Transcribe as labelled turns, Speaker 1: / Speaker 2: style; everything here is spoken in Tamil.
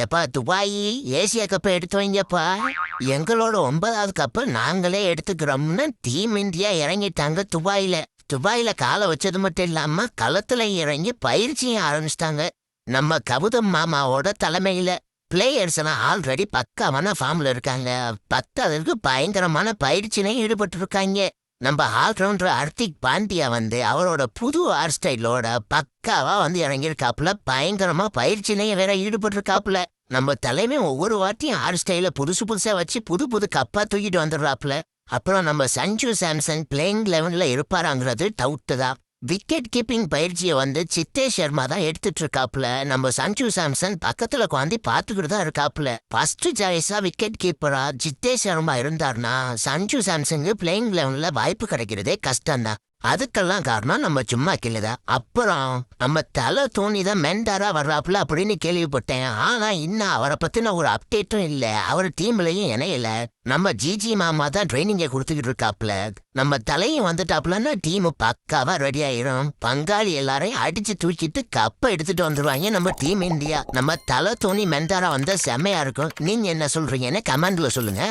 Speaker 1: எப்பா துபாயி ஏசியா கப்பை எடுத்து வைங்கப்பா. எங்களோட 9வது கப்பை நாங்களே எடுத்துக்கிறோம்னு டீம் இந்தியா இறங்கிட்டாங்க துபாயில. துபாயில காலை வச்சது மட்டும் இல்லாம களத்துல இறங்கி பயிற்சியும் ஆரம்பிச்சிட்டாங்க. நம்ம கௌதம் மாமாவோட தலைமையில பிளேயர்ஸ் எல்லாம் ஆல்ரெடி பக்காவான ஃபார்ம்ல இருக்காங்க. 10க்கு பயங்கரமான பயிற்சியிலையும் ஈடுபட்டு இருக்காங்க. நம்ம ஆல்ரவுண்டர் ஹர்திக் பாண்டியா அவரோட புது ஹேர் ஸ்டைலோட பக்காவா இறங்கியிருக்காப்புல. பயங்கரமா பயிற்சியிலையும் வேற ஈடுபட்டிருக்காப்புல. நம்ம தலைமை ஒவ்வொரு வாட்டியும் ஹேர் ஸ்டைல புதுசு புதுசா வச்சு புது புது கப்பா தூக்கிட்டு வந்துடுறாப்புல. அப்புறம் நம்ம சஞ்சு சாம்சன் பிளேயிங் 11ல இருப்பாராங்கிறது டவுட்டு தான். விக்கெட் கீப்பிங் பயிற்சியை சித்தேஷ் சர்மா தான் எடுத்துட்டு இருக்காப்புல. நம்ம சஞ்சு சாம்சன் பக்கத்துல உட்காந்து பாத்துக்கிட்டு தான் இருக்காப்புல. ஃபர்ஸ்ட் சாய்ஸா விக்கெட் கீப்பரா சித்தேஷ் சர்மா இருந்தார்னா சஞ்சு சாம்சனுக்கு பிளேயிங் 11ல வாய்ப்பு கிடைக்கிறதே கஷ்டம்தான். அதுக்கெல்லாம் காரணம் நம்ம சும்மா கிள்ளுதான். அப்புறம் நம்ம தலை தோனி தான் மென்டாரா வர்றாப்புல அப்படின்னு கேள்விப்பட்டேன். ஆனா இன்னும் அவரை பத்தின ஒரு அப்டேட்டும் இல்ல. அவர் டீம்லயும் இணையல. நம்ம ஜிஜி மாமா தான் ட்ரைனிங்க கொடுத்துக்கிட்டு இருக்காப்புல. நம்ம தலையும் வந்துட்டாப்புலன்னா டீம் பக்காவா ரெடி ஆயிரும். பங்காளி எல்லாரையும் அடிச்சு தூக்கிட்டு கப்பை எடுத்துட்டு வந்துருவாங்க நம்ம டீம் இந்தியா. நம்ம தலை தோனி மென்டாரா வந்தா செம்மையா இருக்கும். நீங்க என்ன சொல்றீங்கன்னு கமெண்ட்ல சொல்லுங்க.